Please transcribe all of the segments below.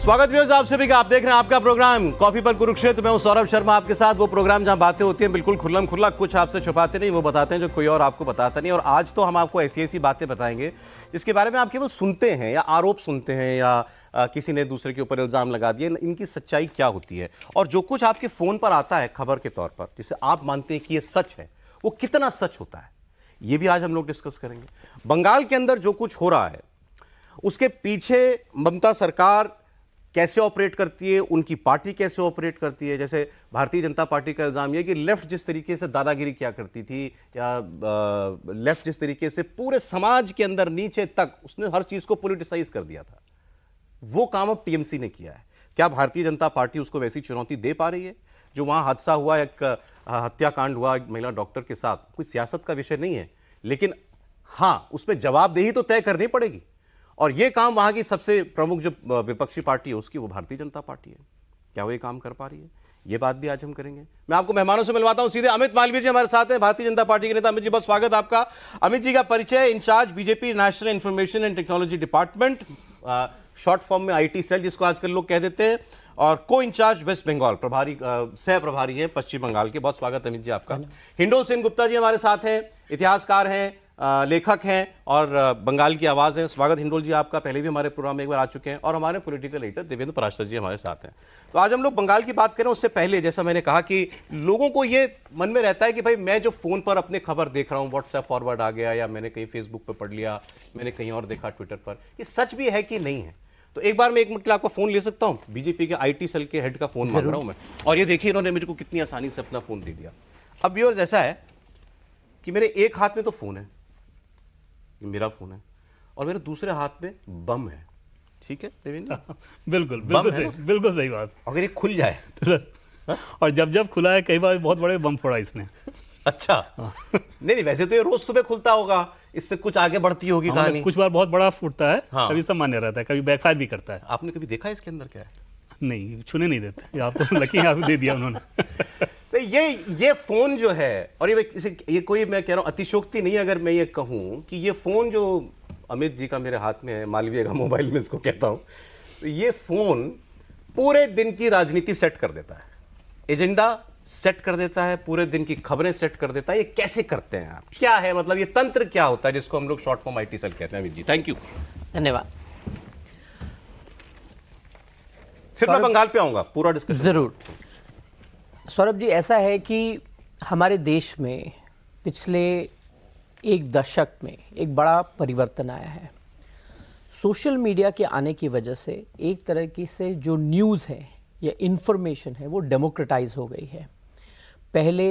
स्वागत व्यूअर्स आप सभी का। आप देख रहे हैं आपका प्रोग्राम कॉफी पर कुरुक्षेत्र। मैं हूं सौरभ शर्मा आपके साथ। वो प्रोग्राम जहां बातें होती हैं बिल्कुल खुल्लम खुल्ला, कुछ आपसे छुपाते नहीं, वो बताते हैं जो कोई और आपको बताता नहीं। और आज तो हम आपको ऐसी ऐसी बातें बताएंगे जिसके बारे में आप केवल सुनते हैं या आरोप सुनते हैं या किसी ने दूसरे के ऊपर इल्जाम लगा दिए। इनकी सच्चाई क्या होती है और जो कुछ आपके फोन पर आता है खबर के तौर पर जिसे आप मानते हैं कि ये सच है, वो कितना सच होता है, ये भी आज हम लोग डिस्कस करेंगे। बंगाल के अंदर जो कुछ हो रहा है उसके पीछे ममता सरकार कैसे ऑपरेट करती है, उनकी पार्टी कैसे ऑपरेट करती है। जैसे भारतीय जनता पार्टी का इल्जाम यह कि लेफ्ट जिस तरीके से दादागिरी किया करती थी या लेफ्ट जिस तरीके से पूरे समाज के अंदर नीचे तक उसने हर चीज को पॉलिटिसाइज कर दिया था, वो काम अब टीएमसी ने किया है। क्या भारतीय जनता पार्टी उसको वैसी चुनौती दे पा रही है? जो वहां हादसा हुआ, एक हत्याकांड हुआ एक महिला डॉक्टर के साथ, कोई सियासत का विषय नहीं है, लेकिन हां उस पर जवाबदेही तो तय करनी पड़ेगी। और यह काम वहां की सबसे प्रमुख जो विपक्षी पार्टी है उसकी, वो भारतीय जनता पार्टी है। क्या वो ये काम कर पा रही है? ये बात भी आज हम करेंगे। मैं आपको मेहमानों से मिलवाता हूं सीधे। अमित मालवीय जी हमारे साथ हैं, भारतीय जनता पार्टी के नेता। अमित जी बहुत स्वागत आपका। अमित जी का परिचय, in-charge BJP national information and technology department, short form में आईटी सेल जिसको आजकल लोग कह देते हैं, और को इंचार्ज वेस्ट बंगाल, प्रभारी सह प्रभारी है पश्चिम बंगाल के। बहुत स्वागत अमित जी आपका। हिंडोल सेन गुप्ता जी हमारे साथ हैं, इतिहासकार हैं, लेखक हैं और बंगाल की आवाज़ हैं। स्वागत हिंडोल जी आपका, पहले भी हमारे प्रोग्राम में एक बार आ चुके हैं। और हमारे पॉलिटिकल एडिटर देवेंद्र पराशर जी हमारे साथ हैं। तो आज हम लोग बंगाल की बात करें उससे पहले, जैसा मैंने कहा कि लोगों को ये मन में रहता है कि भाई मैं जो फ़ोन पर अपने खबर देख रहा हूँ, व्हाट्सएप फॉरवर्ड आ गया या मैंने कहीं फेसबुक पर पढ़ लिया, मैंने कहीं और देखा ट्विटर पर, ये सच भी है कि नहीं है। तो एक बार मैं 1 मिनट के लिए आपका फ़ोन ले सकता हूँ? बीजेपी के आईटी सेल के हेड का फ़ोन मांग रहा हूँ मैं। और ये देखिए इन्होंने मेरे को कितनी आसानी से अपना फ़ोन दे दिया। अब व्यूअर्स ऐसा है कि मेरे एक हाथ में तो फ़ोन है, मेरा फोन है, और मेरे दूसरे हाथ में बम है। ठीक है देवेंद्र? बिल्कुल सही बात। अगर ये खुल जाए और जब खुला है कई बार बहुत बड़े बम फोड़ा इसने। अच्छा नहीं, वैसे तो ये रोज सुबह खुलता होगा, इससे कुछ आगे बढ़ती होगी कहानी। कुछ बार बहुत बड़ा फूटता है, हाँ। कभी सामान्य रहता है, कभी बैकफायर भी करता है। आपने कभी देखा इसके अंदर क्या है? नहीं, छूने नहीं देते। आपको लकी आप दे दिया उन्होंने। तो ये फोन जो है, और ये कोई मैं कह रहा हूं अतिशोक्ति नहीं अगर मैं ये कहूं कि ये फोन जो अमित जी का मेरे हाथ में है, मालवीय का मोबाइल में इसको कहता हूं, तो ये फोन पूरे दिन की राजनीति सेट कर देता है, एजेंडा सेट कर देता है, पूरे दिन की खबरें सेट कर देता है। ये कैसे करते हैं आप? क्या है मतलब ये तंत्र क्या होता है जिसको हम लोग शॉर्ट फॉर्म आईटी सेल कहते हैं? अमित जी थैंक यू, धन्यवाद। फिर मैं बंगाल पे आऊंगा, पूरा डिस्कशन जरूर। सौरभ जी, ऐसा है कि हमारे देश में पिछले एक दशक में एक बड़ा परिवर्तन आया है। सोशल मीडिया के आने की वजह से एक तरह की से जो न्यूज़ है या इंफॉर्मेशन है वो डेमोक्रेटाइज हो गई है। पहले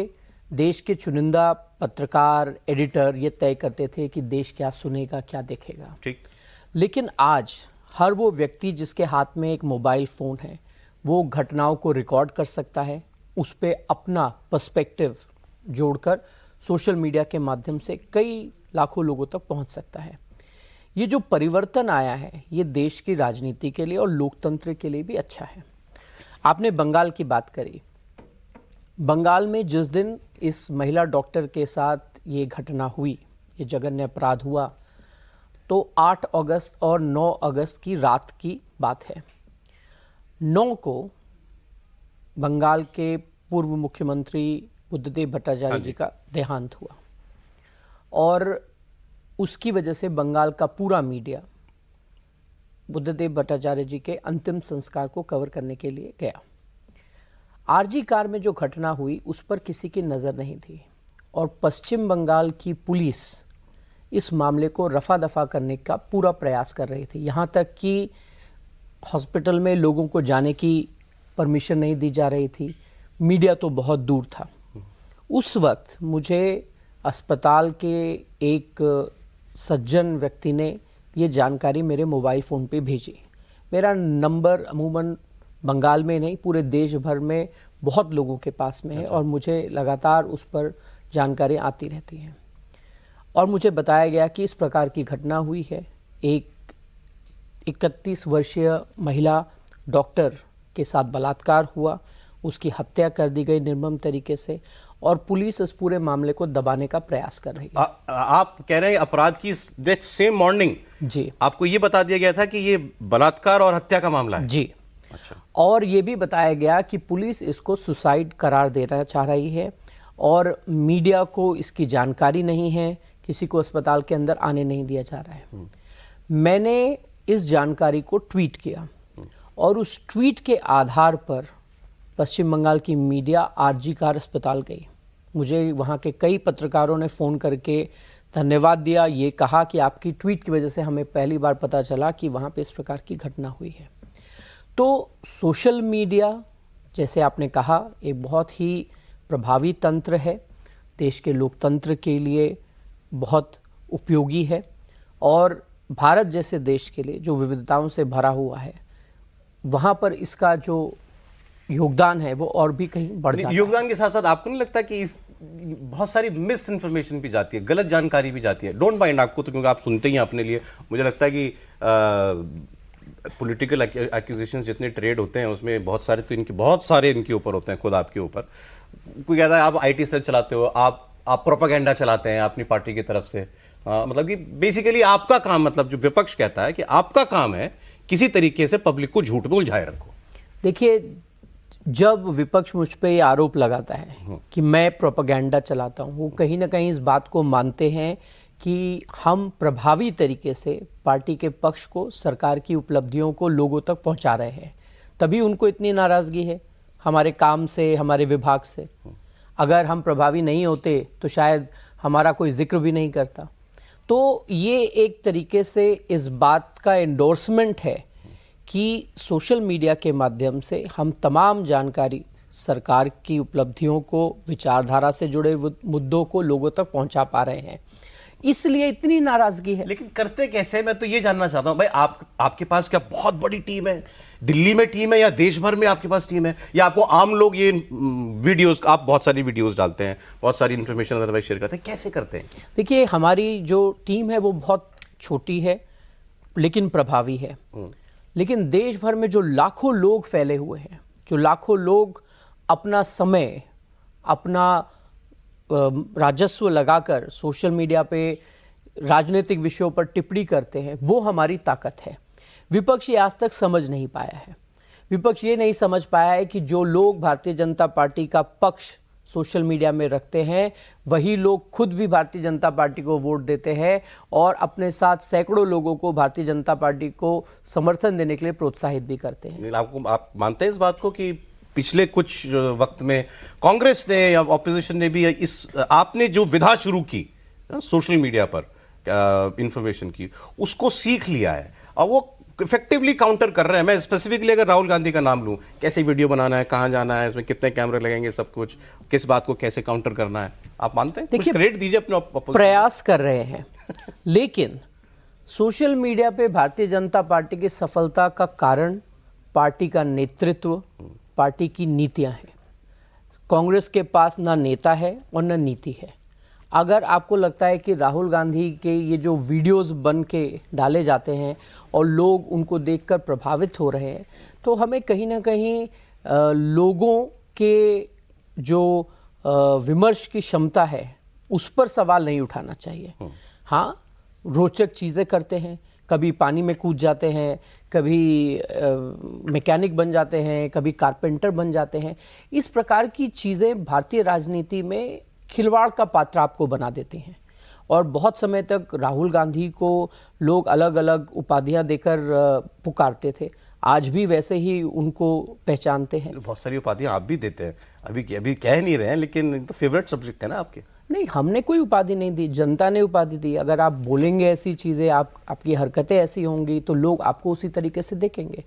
देश के चुनिंदा पत्रकार, एडिटर ये तय करते थे कि देश क्या सुनेगा, क्या देखेगा। ठीक। लेकिन आज हर वो व्यक्ति जिसके हाथ में एक मोबाइल फ़ोन है वो घटनाओं को रिकॉर्ड कर सकता है, उस पर अपना पर्सपेक्टिव जोड़कर सोशल मीडिया के माध्यम से कई लाखों लोगों तक पहुंच सकता है। ये जो परिवर्तन आया है ये देश की राजनीति के लिए और लोकतंत्र के लिए भी अच्छा है। आपने बंगाल की बात करी। बंगाल में जिस दिन इस महिला डॉक्टर के साथ ये घटना हुई, ये जघन्य अपराध हुआ, तो 8 अगस्त और 9 अगस्त की रात की बात है। 9 को बंगाल के पूर्व मुख्यमंत्री बुद्धदेव भट्टाचार्य जी का देहांत हुआ और उसकी वजह से बंगाल का पूरा मीडिया बुद्धदेव भट्टाचार्य जी के अंतिम संस्कार को कवर करने के लिए गया। आरजी कार में जो घटना हुई उस पर किसी की नज़र नहीं थी और पश्चिम बंगाल की पुलिस इस मामले को रफा दफा करने का पूरा प्रयास कर रही थी। यहाँ तक कि हॉस्पिटल में लोगों को जाने की परमिशन नहीं दी जा रही थी, मीडिया तो बहुत दूर था। उस वक्त मुझे अस्पताल के एक सज्जन व्यक्ति ने ये जानकारी मेरे मोबाइल फ़ोन पे भेजी। मेरा नंबर अमूमन बंगाल में नहीं पूरे देश भर में बहुत लोगों के पास में है और मुझे लगातार उस पर जानकारी आती रहती हैं। और मुझे बताया गया कि इस प्रकार की घटना हुई है। एक 31 वर्षीय महिला डॉक्टर के साथ बलात्कार हुआ, उसकी हत्या कर दी गई निर्मम तरीके से और पुलिस इस पूरे मामले को दबाने का प्रयास कर रही है। आप कह रहे हैं अपराध की सेम मॉर्निंग जी आपको ये बता दिया गया था कि ये बलात्कार और हत्या का मामला है? जी और ये भी बताया गया कि पुलिस इसको सुसाइड करार देना चाह रही है और मीडिया को इसकी जानकारी नहीं है, किसी को अस्पताल के अंदर आने नहीं दिया जा रहा है। मैंने इस जानकारी को ट्वीट किया और उस ट्वीट के आधार पर पश्चिम बंगाल की मीडिया आरजी कार अस्पताल गई। मुझे वहाँ के कई पत्रकारों ने फ़ोन करके धन्यवाद दिया, ये कहा कि आपकी ट्वीट की वजह से हमें पहली बार पता चला कि वहाँ पे इस प्रकार की घटना हुई है। तो सोशल मीडिया, जैसे आपने कहा, एक बहुत ही प्रभावी तंत्र है, देश के लोकतंत्र के लिए बहुत उपयोगी है और भारत जैसे देश के लिए जो विविधताओं से भरा हुआ है, वहाँ पर इसका जो योगदान है वो और भी कहीं बढ़ जाता है। योगदान के साथ साथ आपको नहीं लगता कि इस बहुत सारी मिस इन्फॉर्मेशन भी जाती है, गलत जानकारी भी जाती है? डोंट माइंड आपको तो, क्योंकि आप सुनते ही हैं अपने लिए। मुझे लगता है कि पॉलिटिकल एक्यूजेशंस जितने ट्रेड होते हैं उसमें बहुत सारे इनके ऊपर होते हैं, खुद आपके ऊपर। कोई कहता है आप आईटी सेल चलाते हो, आप प्रोपेगेंडा चलाते हैं अपनी पार्टी की तरफ से। मतलब कि बेसिकली आपका काम, मतलब जो विपक्ष कहता है कि आपका काम है किसी तरीके से पब्लिक को झूठ में उलझाए रखो। देखिए, जब विपक्ष मुझ पे ये आरोप लगाता है कि मैं प्रोपेगेंडा चलाता हूँ, वो कहीं ना कहीं इस बात को मानते हैं कि हम प्रभावी तरीके से पार्टी के पक्ष को, सरकार की उपलब्धियों को लोगों तक पहुँचा रहे हैं। तभी उनको इतनी नाराज़गी है हमारे काम से, हमारे विभाग से। अगर हम प्रभावी नहीं होते तो शायद हमारा कोई जिक्र भी नहीं करता। तो ये एक तरीके से इस बात का एंडोर्समेंट है कि सोशल मीडिया के माध्यम से हम तमाम जानकारी, सरकार की उपलब्धियों को, विचारधारा से जुड़े मुद्दों को लोगों तक पहुंचा पा रहे हैं, इसलिए इतनी नाराजगी है। लेकिन करते कैसे, मैं तो ये जानना चाहता हूं भाई। आपके पास क्या बहुत बड़ी टीम है, दिल्ली में टीम है या देश भर में आपके पास टीम है, या आपको आम लोग ये वीडियोस, आप बहुत सारी वीडियोस डालते हैं, बहुत सारी इंफॉर्मेशन अदरवाइज शेयर करते हैं, कैसे करते हैं? देखिए, हमारी जो टीम है वो बहुत छोटी है लेकिन प्रभावी है। लेकिन देश भर में जो लाखों लोग फैले हुए हैं, जो लाखों लोग अपना समय, अपना राजस्व लगाकर सोशल मीडिया पे राजनीतिक विषयों पर टिप्पणी करते हैं, वो हमारी ताकत है। विपक्ष ये आज तक समझ नहीं पाया है। विपक्ष ये नहीं समझ पाया है कि जो लोग भारतीय जनता पार्टी का पक्ष सोशल मीडिया में रखते हैं, वही लोग खुद भी भारतीय जनता पार्टी को वोट देते हैं और अपने साथ सैकड़ों लोगों को भारतीय जनता पार्टी को समर्थन देने के लिए प्रोत्साहित भी करते हैं। आप मानते हैं इस बात को कि पिछले कुछ वक्त में कांग्रेस ने या ऑपोजिशन ने भी आपने जो विधा शुरू की सोशल मीडिया पर इंफॉर्मेशन की, उसको सीख लिया है और वो इफेक्टिवली काउंटर कर रहे हैं? मैं स्पेसिफिकली अगर राहुल गांधी का नाम लूं, कैसे वीडियो बनाना है, कहां जाना है, इसमें कितने कैमरे लगेंगे, सब कुछ, किस बात को कैसे काउंटर करना है, आप मानते हैं? देखिए, क्रेडिट दीजिए अपने प्रयास कर रहे हैं। लेकिन सोशल मीडिया पे भारतीय जनता पार्टी की सफलता का कारण पार्टी का नेतृत्व, पार्टी की नीतियां हैं। कांग्रेस के पास ना नेता है और ना नीति है। अगर आपको लगता है कि राहुल गांधी के ये जो वीडियोस बन के डाले जाते हैं और लोग उनको देखकर प्रभावित हो रहे हैं, तो हमें कहीं ना कहीं लोगों के जो विमर्श की क्षमता है उस पर सवाल नहीं उठाना चाहिए। हाँ, रोचक चीज़ें करते हैं, कभी पानी में कूद जाते हैं, कभी मैकेनिक बन जाते हैं, कभी कारपेंटर बन जाते हैं। इस प्रकार की चीज़ें भारतीय राजनीति में खिलवाड़ का पात्र आपको बना देती हैं और बहुत समय तक राहुल गांधी को लोग अलग अलग उपाधियां देकर पुकारते थे, आज भी वैसे ही उनको पहचानते हैं। बहुत सारी उपाधियां आप भी देते हैं, अभी कह नहीं रहे हैं, लेकिन तो फेवरेट सब्जेक्ट है ना आपके। नहीं, हमने कोई उपाधि नहीं दी, जनता ने उपाधि दी। अगर आप बोलेंगे ऐसी चीज़ें, आपकी हरकतें ऐसी होंगी तो लोग आपको उसी तरीके से देखेंगे।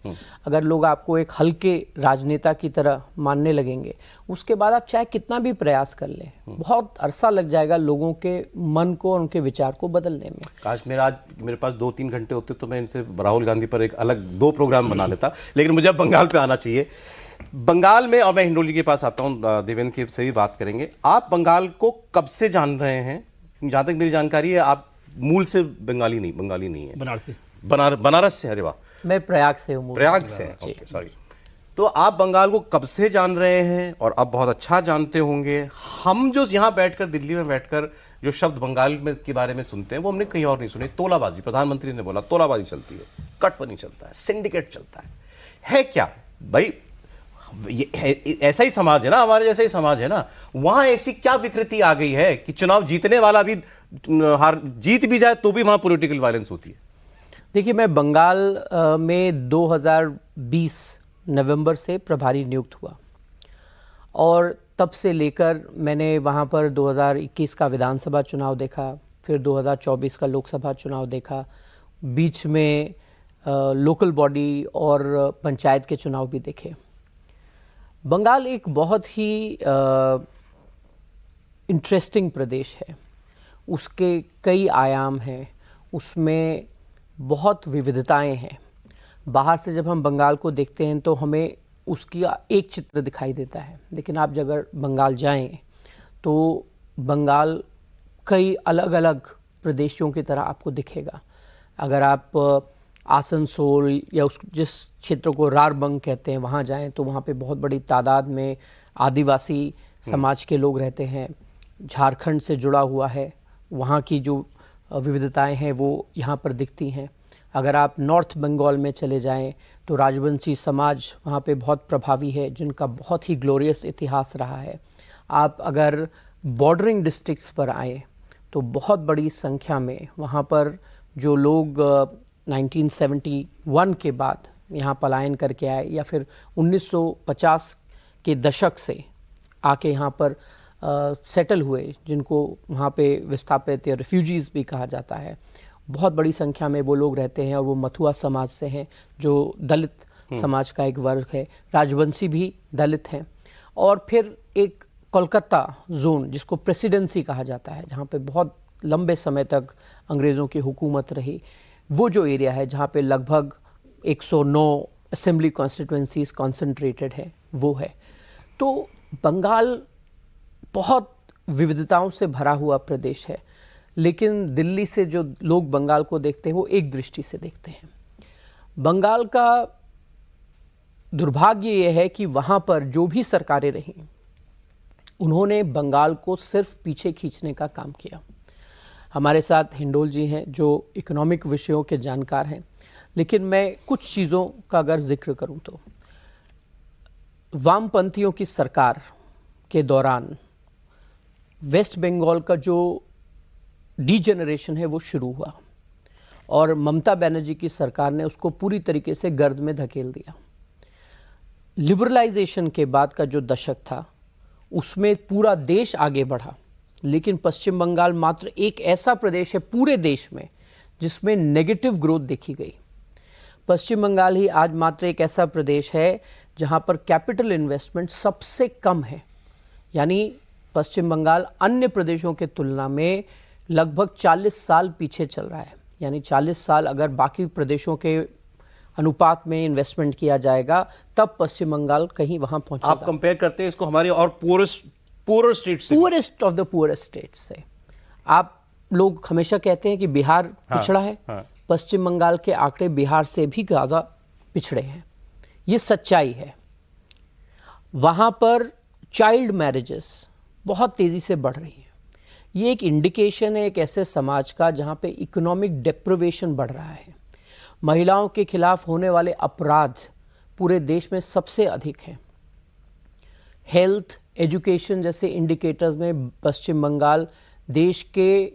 अगर लोग आपको एक हल्के राजनेता की तरह मानने लगेंगे, उसके बाद आप चाहे कितना भी प्रयास कर लें, बहुत अरसा लग जाएगा लोगों के मन को और उनके विचार को बदलने में। काश मेरे पास 2-3 घंटे होते तो मैं इनसे राहुल गांधी पर एक अलग 2 प्रोग्राम बना लेता, लेकिन मुझे अब बंगाल पे आना चाहिए। बंगाल में, और मैं हिंडोली के पास आता हूं, देवेंद्र से भी बात करेंगे। आप बंगाल को कब से जान रहे हैं? जहां तक मेरी जानकारी है आप मूल से बंगाली नहीं है। बनारस से। अरे वाह। मैं प्रयाग से हूँ। प्रयाग से, ओके, सॉरी। तो आप बंगाल को कब से जान रहे हैं और अब बहुत अच्छा जानते होंगे। हम जो यहाँ बैठकर, दिल्ली में बैठकर जो शब्द बंगाल में के बारे में सुनते हैं वो हमने कहीं और नहीं सुने। तोलाबाजी, प्रधानमंत्री ने बोला तोलाबाजी चलती है, कटपनी चलता है, सिंडिकेट चलता है क्या? भाई ऐसा ही समाज है ना, हमारे जैसा ही समाज है ना, वहां ऐसी क्या विकृति आ गई है कि चुनाव जीतने वाला भी हार जीत भी जाए तो भी वहां पॉलिटिकल वायलेंस होती है? देखिए, मैं बंगाल में 2020 नवंबर से प्रभारी नियुक्त हुआ और तब से लेकर मैंने वहाँ पर 2021 का विधानसभा चुनाव देखा, फिर 2024 का लोकसभा चुनाव देखा, बीच में लोकल बॉडी और पंचायत के चुनाव भी देखे। बंगाल एक बहुत ही इंटरेस्टिंग प्रदेश है, उसके कई आयाम हैं, उसमें बहुत विविधताएं हैं। बाहर से जब हम बंगाल को देखते हैं तो हमें उसकी एक चित्र दिखाई देता है, लेकिन आप जब अगर बंगाल जाएं तो बंगाल कई अलग अलग प्रदेशों की तरह आपको दिखेगा। अगर आप आसनसोल या उस जिस क्षेत्र को रारबंग कहते हैं वहाँ जाएं तो वहाँ पे बहुत बड़ी तादाद में आदिवासी समाज के लोग रहते हैं। झारखंड से जुड़ा हुआ है, वहाँ की जो विविधताएं हैं वो यहाँ पर दिखती हैं। अगर आप नॉर्थ बंगाल में चले जाएं तो राजवंशी समाज वहाँ पे बहुत प्रभावी है, जिनका बहुत ही ग्लोरियस इतिहास रहा है। आप अगर बॉर्डरिंग डिस्ट्रिक्ट्स पर आए तो बहुत बड़ी संख्या में वहाँ पर जो लोग 1971 के बाद यहाँ पलायन करके आए या फिर 1950 के दशक से आके यहाँ पर सेटल हुए, जिनको वहाँ पे विस्थापित या रिफ्यूजीज़ भी कहा जाता है, बहुत बड़ी संख्या में वो लोग रहते हैं और वो मथुआ समाज से हैं जो दलित समाज का एक वर्ग है। राजवंशी भी दलित हैं। और फिर एक कोलकाता जोन जिसको प्रेसिडेंसी कहा जाता है, जहाँ पे बहुत लंबे समय तक अंग्रेज़ों की हुकूमत रही, वो जो एरिया है जहाँ पे लगभग 109 असेंबली कॉन्स्टिट्यूंसीज कॉन्सेंट्रेटेड है, वो है। तो बंगाल बहुत विविधताओं से भरा हुआ प्रदेश है, लेकिन दिल्ली से जो लोग बंगाल को देखते हैं वो एक दृष्टि से देखते हैं। बंगाल का दुर्भाग्य ये है कि वहाँ पर जो भी सरकारें रहीं, उन्होंने बंगाल को सिर्फ पीछे खींचने का काम किया। हमारे साथ हिंडोल जी हैं जो इकोनॉमिक विषयों के जानकार हैं, लेकिन मैं कुछ चीज़ों का अगर जिक्र करूं तो वामपंथियों की सरकार के दौरान वेस्ट बंगाल का जो डीजेनरेशन है वो शुरू हुआ और ममता बनर्जी की सरकार ने उसको पूरी तरीके से गर्द में धकेल दिया। लिबरलाइजेशन के बाद का जो दशक था उसमें पूरा देश आगे बढ़ा, लेकिन पश्चिम बंगाल मात्र एक ऐसा प्रदेश है पूरे देश में जिसमें नेगेटिव ग्रोथ देखी गई। पश्चिम बंगाल ही आज मात्र एक ऐसा प्रदेश है जहां पर कैपिटल इन्वेस्टमेंट सबसे कम है, यानी पश्चिम बंगाल अन्य प्रदेशों के तुलना में लगभग 40 साल पीछे चल रहा है। यानी 40 साल अगर बाकी प्रदेशों के अनुपात में इन्वेस्टमेंट किया जाएगा तब पश्चिम बंगाल कहीं वहां पहुंचेगा। आप कंपेयर करते हैं इसको हमारी और पुअर स्टेट से, poorest of the poorest state से। आप लोग हमेशा कहते हैं कि बिहार पिछड़ा है, पश्चिम बंगाल के आंकड़े बिहार से भी ज़्यादा पिछड़े हैं, ये सच्चाई है। वहाँ पर चाइल्ड मैरिजेस बहुत तेज़ी से बढ़ रही हैं। ये एक इंडिकेशन है एक ऐसे समाज का जहाँ पे इकोनॉमिक डेप्रिवेशन बढ़ रहा है। महिलाओं के खिलाफ होने वाले अपराध पूरे देश में सबसे अधिक हैं। हेल्थ, एजुकेशन जैसे इंडिकेटर्स में पश्चिम बंगाल देश के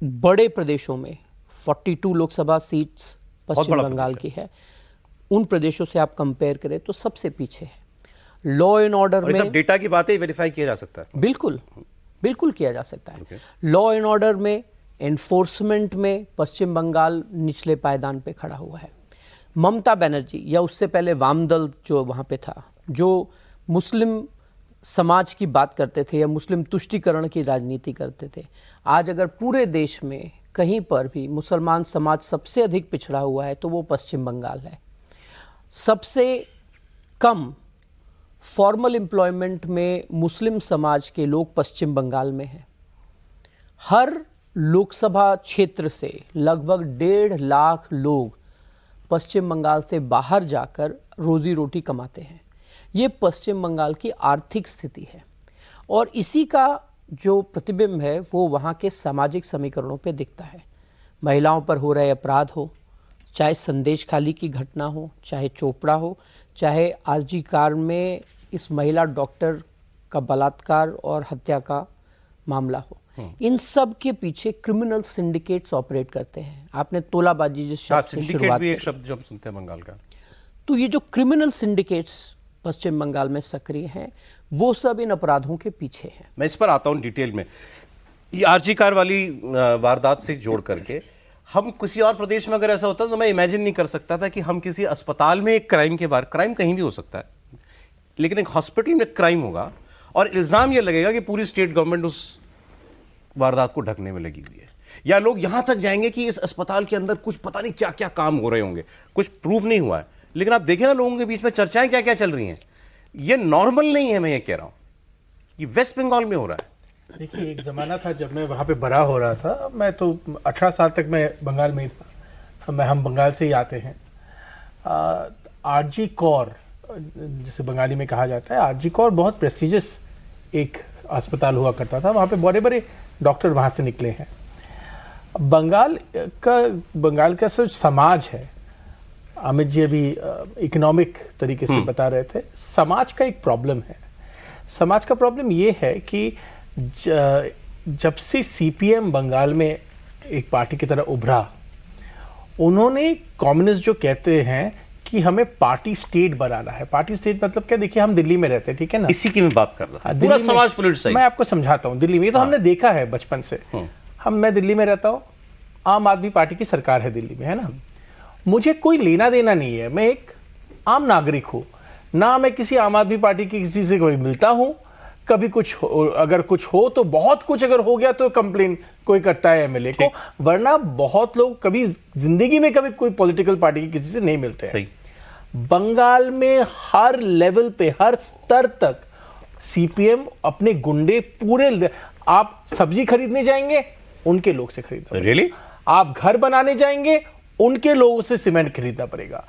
बड़े प्रदेशों में 42 लोकसभा सीट्स पश्चिम बंगाल की है, उन प्रदेशों से आप कंपेयर करें तो सबसे पीछे है। लॉ एंड ऑर्डर में सब डेटा की बातें वेरीफाई किया जा सकता है। बिल्कुल बिल्कुल किया जा सकता है। लॉ एंड ऑर्डर में, एनफोर्समेंट में पश्चिम बंगाल निचले पायदान पे खड़ा हुआ है। ममता बनर्जी या उससे पहले वामदल जो वहाँ पे था, जो मुस्लिम समाज की बात करते थे या मुस्लिम तुष्टीकरण की राजनीति करते थे, आज अगर पूरे देश में कहीं पर भी मुसलमान समाज सबसे अधिक पिछड़ा हुआ है तो वो पश्चिम बंगाल है। सबसे कम फॉर्मल एम्प्लॉयमेंट में मुस्लिम समाज के लोग पश्चिम बंगाल में हैं। हर लोकसभा क्षेत्र से लगभग 1.5 लाख लोग पश्चिम बंगाल से बाहर जाकर रोजी रोटी कमाते हैं। ये पश्चिम बंगाल की आर्थिक स्थिति है और इसी का जो प्रतिबिंब है वो वहाँ के सामाजिक समीकरणों पे दिखता है। महिलाओं पर हो रहे अपराध हो, चाहे संदेश खाली की घटना हो, चाहे चोपड़ा हो, चाहे आरजी कार में इस महिला डॉक्टर का बलात्कार और हत्या का मामला हो, इन सब के पीछे क्रिमिनल सिंडिकेट्स ऑपरेट करते हैं। आपने तोलाबाजी जिस शब्द से शुरुआत भी एक की, शब्द जो हम सुनते हैं बंगाल का, तो ये जो क्रिमिनल सिंडिकेट्स पश्चिम बंगाल में सक्रिय हैं, वो सब इन अपराधों के पीछे हैं। मैं इस पर आता हूं डिटेल में। ये आरजी कार वाली वारदात से जोड़ करके हम किसी और प्रदेश में अगर ऐसा होता तो मैं इमेजिन नहीं कर सकता था कि हम किसी अस्पताल में एक क्राइम के बारे, क्राइम कहीं भी हो सकता है, लेकिन एक हॉस्पिटल में क्राइम होगा और इल्जाम यह लगेगा कि पूरी स्टेट गवर्नमेंट उस वारदात को ढकने में लगी हुई है, या लोग यहां तक जाएंगे कि इस अस्पताल के अंदर कुछ पता नहीं क्या क्या काम हो रहे होंगे, कुछ प्रूव नहीं हुआ है, लेकिन आप देखें ना लोगों के बीच में चर्चाएं क्या क्या चल रही हैं। ये नॉर्मल नहीं है, मैं ये कह रहा हूं, ये वेस्ट बंगाल में हो रहा है। देखिए, एक ज़माना था जब मैं वहाँ पे बड़ा हो रहा था, मैं तो 18 साल तक मैं बंगाल में ही था, हम बंगाल से ही आते हैं। आरजी कौर जिसे बंगाली में कहा जाता है, आरजी कौर बहुत प्रेस्टिजियस एक अस्पताल हुआ करता था, वहाँ पे बड़े बड़े डॉक्टर वहाँ से निकले हैं। बंगाल का जो समाज है, अमित जी अभी इकोनॉमिक तरीके से बता रहे थे, समाज का एक प्रॉब्लम है। समाज का प्रॉब्लम ये है कि जब से सीपीएम बंगाल में एक पार्टी की तरह उभरा, उन्होंने कम्युनिस्ट जो कहते हैं कि हमें पार्टी स्टेट बनाना है। पार्टी स्टेट मतलब क्या? देखिए, हम दिल्ली में रहते हैं, ठीक है ना, इसी की मैं बात कर रहा था, दिल्ली पूरा में समाज पॉलिटिसाइज। मैं आपको समझाता हूँ, दिल्ली में तो हमने देखा है बचपन से। मैं दिल्ली में रहता हूँ, आम आदमी पार्टी की सरकार है दिल्ली में, है ना। मुझे कोई लेना देना नहीं है, मैं एक आम नागरिक हूँ ना, मैं किसी आम आदमी पार्टी की किसी से कोई मिलता हूँ, कभी कुछ अगर कुछ हो तो बहुत कुछ अगर हो गया तो कंप्लेन कोई करता है एमएलए को, वरना बहुत लोग कभी जिंदगी में कभी कोई पॉलिटिकल पार्टी की किसी से नहीं मिलते हैं। बंगाल में हर लेवल पे, हर स्तर तक सीपीएम अपने गुंडे पूरे, आप सब्जी खरीदने जाएंगे उनके लोग से खरीदना, रियली? आप घर बनाने जाएंगे उनके लोगों से सीमेंट खरीदना पड़ेगा,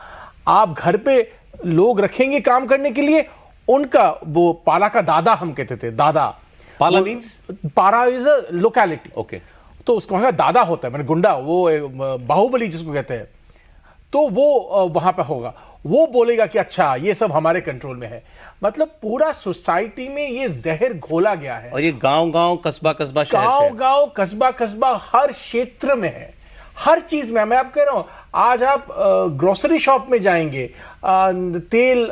आप घर पे लोग रखेंगे काम करने के लिए, उनका वो पाला का दादा, हम कहते थे दादा, पाला मींस? पारा इज अ लोकेलिटी, ओके, तो उसको वहां का दादा होता है, मैंने गुंडा, वो बाहुबली जिसको कहते हैं, तो वो वहां पे होगा, वो बोलेगा कि अच्छा ये सब हमारे कंट्रोल में है। मतलब पूरा सोसाइटी में ये जहर घोला गया है, और ये गांव-गांव, कस्बा-कस्बा, गांव-गांव, कस्बा-कस्बा, हर क्षेत्र में है, हर चीज में। मैं आपको कह रहा हूं, आज आप ग्रोसरी शॉप में जाएंगे, तेल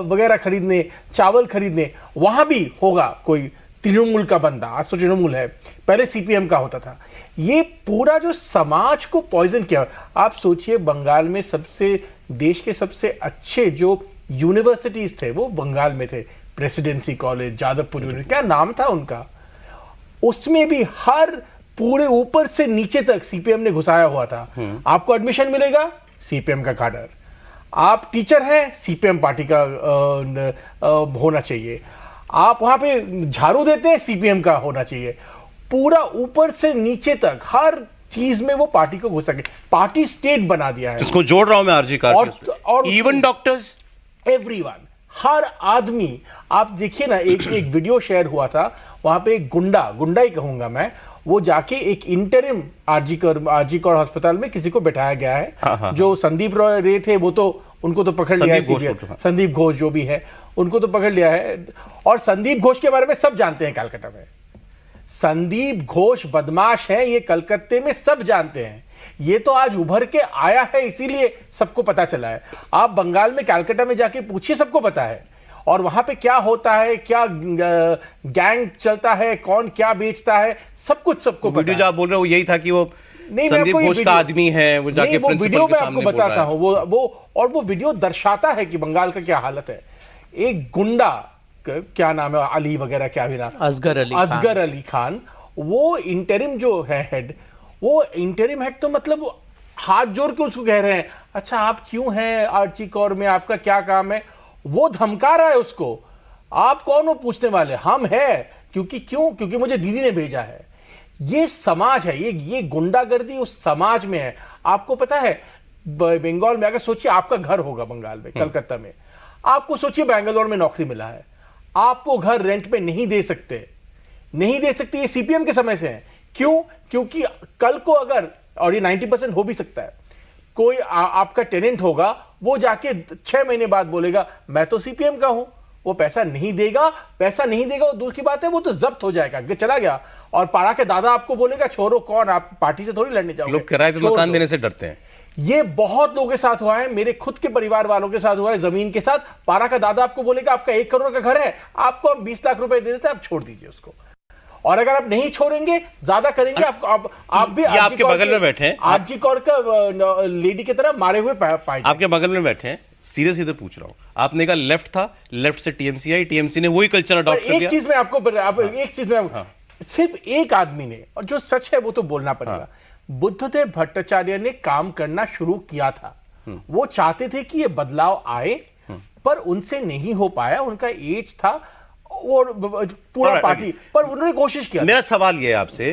वगैरह खरीदने, चावल खरीदने, वहां भी होगा कोई तृणमूल का बंदा। आज तो तृणमूल है, पहले सीपीएम का होता था। ये पूरा जो समाज को पॉइजन किया। आप सोचिए, बंगाल में देश के सबसे अच्छे जो यूनिवर्सिटीज थे वो बंगाल में थे, प्रेसिडेंसी कॉलेज, जादवपुर यूनिवर्सिटी, क्या नाम था उनका, उसमें भी हर पूरे ऊपर से नीचे तक सीपीएम ने घुसाया हुआ था। आपको एडमिशन मिलेगा, सीपीएम का काडर, आप टीचर हैं, सीपीएम पार्टी का होना चाहिए, आप वहां पे झाड़ू देते हैं, सीपीएम का होना चाहिए। पूरा ऊपर से नीचे तक हर चीज में वो पार्टी को घुसा के पार्टी स्टेट बना दिया है। इसको जोड़ रहा हूं मैं आरजी कार, और इवन डॉक्टर्स, एवरीवन, हर आदमी। आप देखिए ना, एक वीडियो शेयर हुआ था, वहां पे एक गुंडा ही कहूंगा मैं, वो जाके एक इंटरिम आरजी कौर अस्पताल में किसी को बैठाया गया है। जो संदीप रे थे, वो तो उनको तो पकड़ लिया है, संदीप घोष जो भी है उनको तो पकड़ लिया है। और संदीप घोष के बारे में सब जानते हैं कलकत्ता में, संदीप घोष बदमाश है, ये कलकत्ते में सब जानते हैं। ये तो आज उभर के आया है, इसीलिए सबको पता चला है। आप बंगाल में कलकत्ता में जाके पूछिए, सबको पता है। और वहां पे क्या होता है, क्या गैंग चलता है, कौन क्या बेचता है, सब कुछ सबको पता है। वीडियो जो आप बोल रहे हो यही था कि वो संदीप घोष का आदमी है, वो जाके प्रिंसिपल के सामने बोल रहा है। बताता हूं, वो वीडियो दर्शाता है कि बंगाल का क्या हालत है। एक गुंडा, क्या नाम है, अली वगैरह, क्या भी नाम, असगर अली खान, वो इंटरिम जो है हेड, वो इंटरिम हेड तो मतलब हाथ जोड़ के उसको कह रहे हैं, अच्छा आप क्यों हैं आरजी कौर में, आपका क्या काम है। वो धमका रहा है उसको, आप कौन हो पूछने वाले, हम हैं, क्योंकि मुझे दीदी ने भेजा है। ये समाज है, ये गुंडागर्दी उस समाज में है। आपको पता है, बंगाल में अगर सोचिए आपका घर होगा बंगाल में, कलकत्ता में, आपको सोचिए बेंगलोर में नौकरी मिला है, आपको घर रेंट पे नहीं दे सकते, ये सीपीएम के समय से है। क्यों? क्योंकि कल को अगर, और ये 90% हो भी सकता है, कोई आपका टेनेंट होगा, वो जाके 6 महीने बाद बोलेगा मैं तो सीपीएम का हूं, वो पैसा नहीं देगा वो दूर की बात है, वो तो जब्त हो जाएगा, चला गया। और पारा के दादा आपको बोलेगा छोड़ो, कौन, आप पार्टी से थोड़ी लड़ने जाओगे। लोग किराए पे मकान देने से डरते हैं। ये बहुत लोगों के साथ हुआ है, मेरे खुद के परिवार वालों के साथ हुआ है, जमीन के साथ। पारा का दादा आपको बोलेगा आपका 1 करोड़ का घर है, आपको हम 20 लाख रुपए दे देते हैं, आप छोड़ दीजिए उसको। और अगर आप नहीं छोड़ेंगे, ज्यादा करेंगे, आप भी आपके बगल में बैठे हैं, आरजी कौर का लेडी की तरह मारे हुए पाए आपके बगल में बैठे हैं, सीधे सीधे पूछ रहा हूं। आपने कहा लेफ्ट था, लेफ्ट से टीएमसी आई, टीएमसी ने वही कल्चर अडॉप्ट कर लिया। एक चीज में आपको एक चीज में सिर्फ एक आदमी ने, और जो सच है वो तो बोलना पड़ेगा, बुद्धदेव भट्टाचार्य ने काम करना शुरू किया था। वो चाहते थे कि ये बदलाव आए, पर उनसे नहीं हो पाया, उनका एज था और पूरा पार्टी, पर उन्होंने कोशिश किया। मेरा सवाल यह है आपसे